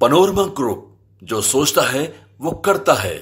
Panorama group, जो सोचता है वो करता है।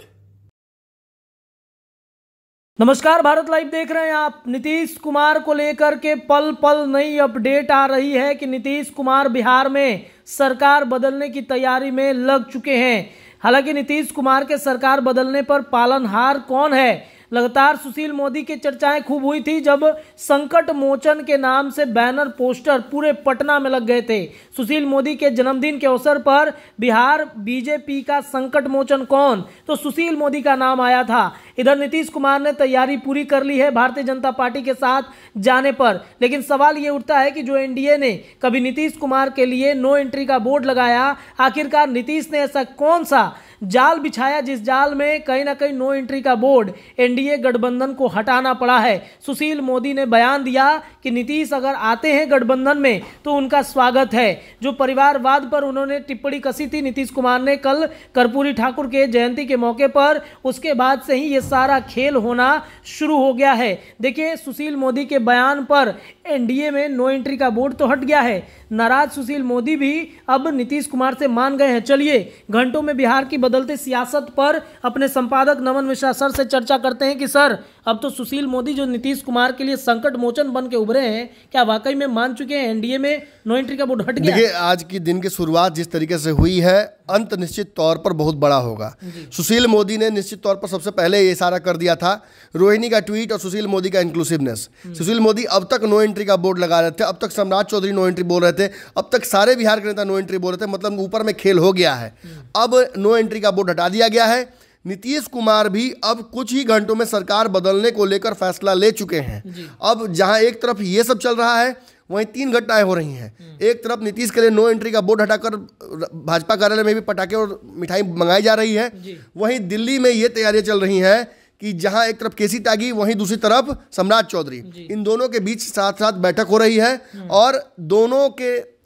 नमस्कार, भारत लाइव देख रहे हैं आप। नीतीश कुमार को लेकर के पल पल नई अपडेट आ रही है कि नीतीश कुमार बिहार में सरकार बदलने की तैयारी में लग चुके हैं। हालांकि नीतीश कुमार के सरकार बदलने पर पालनहार कौन है, लगातार सुशील मोदी की चर्चाएं खूब हुई थी जब संकट मोचन के नाम से बैनर पोस्टर पूरे पटना में लग गए थे। सुशील मोदी के जन्मदिन के अवसर पर बिहार बीजेपी का संकट मोचन कौन, तो सुशील मोदी का नाम आया था। इधर नीतीश कुमार ने तैयारी पूरी कर ली है भारतीय जनता पार्टी के साथ जाने पर, लेकिन सवाल ये उठता है कि जो एनडीए ने कभी नीतीश कुमार के लिए नो एंट्री का बोर्ड लगाया, आखिरकार नीतीश ने ऐसा कौन सा जाल बिछाया जिस जाल में कहीं ना कहीं नो एंट्री का बोर्ड एनडीए गठबंधन को हटाना पड़ा है। सुशील मोदी ने बयान दिया कि नीतीश अगर आते हैं गठबंधन में तो उनका स्वागत है। जो परिवारवाद पर उन्होंने टिप्पणी कसी थी नीतीश कुमार ने कल कर्पूरी ठाकुर के जयंती के मौके पर, उसके बाद से ही ये सारा खेल होना शुरू हो गया है। देखिए, सुशील मोदी के बयान पर एनडीए में नो एंट्री का बोर्ड तो हट गया है। नाराज सुशील मोदी भी अब नीतीश कुमार से मान गए हैं। चलिए घंटों में बिहार की बदलते सियासत पर अपने संपादक नमन मिश्रा सर से चर्चा करते हैं कि सर, अब तो सुशील मोदी जो नीतीश कुमार के लिए संकट मोचन बन के उभरे हैं, क्या वाकई में मान चुके हैं एनडीए में नो एंट्री का बोर्ड हट गया? देखिए, आज की दिन की शुरुआत जिस तरीके से हुई है, अंत निश्चित तौर पर बहुत बड़ा होगा। सुशील मोदी ने निश्चित तौर पर सबसे पहले ये इशारा कर दिया था, रोहिणी का ट्वीट और सुशील मोदी का इंक्लूसिवनेस। सुशील मोदी अब तक नो एंट्री का बोर्ड लगा रहे थे, अब तक सम्राट चौधरी नो एंट्री बोल रहे थे, अब तक सारे बिहार के नेता नो एंट्री बोल रहे थे। मतलब ऊपर में खेल हो गया है। अब नो एंट्री का बोर्ड हटा दिया गया है। नीतीश कुमार भी अब कुछ ही घंटों में सरकार बदलने को लेकर फैसला ले चुके हैं। अब जहां एक तरफ ये सब चल रहा है, वहीं तीन घटनाएं हो रही हैं। एक तरफ नीतीश के लिए नो एंट्री का बोर्ड हटाकर भाजपा कार्यालय में भी पटाखे और मिठाई मंगाई जा रही है। वहीं दिल्ली में ये तैयारियां चल रही हैं कि जहां एक तरफ केसी त्यागी, वहीं दूसरी तरफ सम्राट चौधरी, इन दोनों के बीच साथ साथ बैठक हो रही है। और दोनों के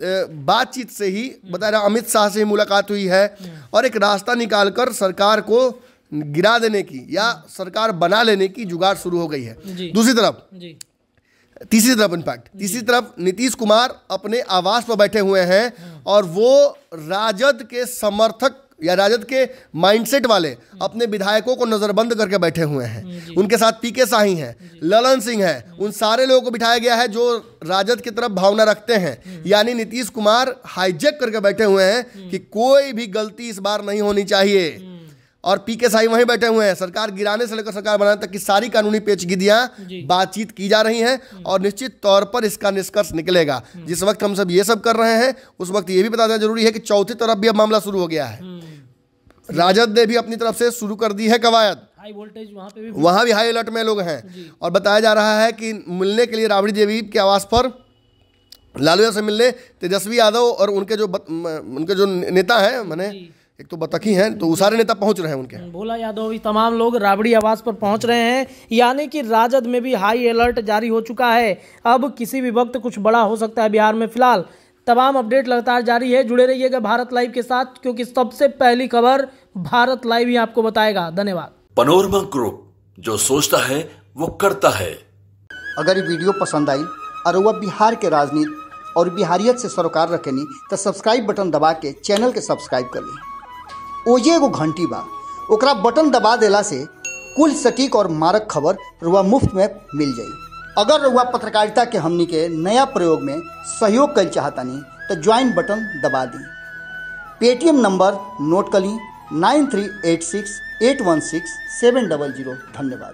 बातचीत से ही बता रहा, अमित शाह से मुलाकात हुई है और एक रास्ता निकालकर सरकार को गिरा देने की या सरकार बना लेने की जुगाड़ शुरू हो गई है। दूसरी तरफ तीसरी तरफ नीतीश कुमार अपने आवास पर बैठे हुए हैं और वो राजद के समर्थक या राजद के माइंडसेट वाले अपने विधायकों को नजरबंद करके बैठे हुए हैं। उनके साथ पीके शाही हैं, ललन सिंह है, उन सारे लोगों को बिठाया गया है जो राजद की तरफ भावना रखते हैं। यानी नीतीश कुमार हाईजैक करके बैठे हुए हैं कि कोई भी गलती इस बार नहीं होनी चाहिए। और पीके शाही वहीं बैठे हुए हैं। सरकार गिराने से लेकर सरकार बनाने तक की सारी कानूनी पेचीदगियां बातचीत की जा रही हैं और निश्चित तौर पर इसका निष्कर्ष निकलेगा। जिस वक्त हम सब ये सब कर रहे हैं, उस वक्त ये भी बता देना जरूरी है कि चौथी तरफ भी अब मामला शुरू हो गया है। राजद ने भी अपनी तरफ से शुरू कर दी है कवायद, हाई वोल्टेज वहां भी हाई अलर्ट में लोग हैं। और बताया जा रहा है कि मिलने के लिए राबड़ी देवी के आवास पर लालू यादव से मिलने तेजस्वी यादव और उनके जो नेता हैं, माने एक तो बतखी हैं, तो वो सारे नेता पहुंच रहे हैं। उनके भोला यादव, तमाम लोग राबड़ी आवास पर पहुंच रहे हैं। यानी कि राजद में भी हाई अलर्ट जारी हो चुका है। अब किसी भी वक्त कुछ बड़ा हो सकता है बिहार में। फिलहाल तमाम अपडेट लगातार जारी है। जुड़े रहिएगा भारत लाइव के साथ, क्योंकि सबसे पहली खबर भारत लाइव ही आपको बताएगा। धन्यवाद। पनोरमा ग्रुप, जो सोचता है वो करता है। अगर ये वीडियो पसंद आई और वह बिहार के राजनीति और बिहारियत से सरोकार रखेनी तो सब्सक्राइब बटन दबा के चैनल के सब्सक्राइब कर ली। ओजे एगो घंटी बा, ओकरा बटन दबा देला से कुल सटीक और मारक खबर रुआ मुफ्त में मिल जाई। अगर रुआ पत्रकारिता के हमनी के नया प्रयोग में सहयोग कर चाहतानी तो ज्वाइन बटन दबा दी। पेटीएम नंबर नोट कर ली 9386816700। धन्यवाद।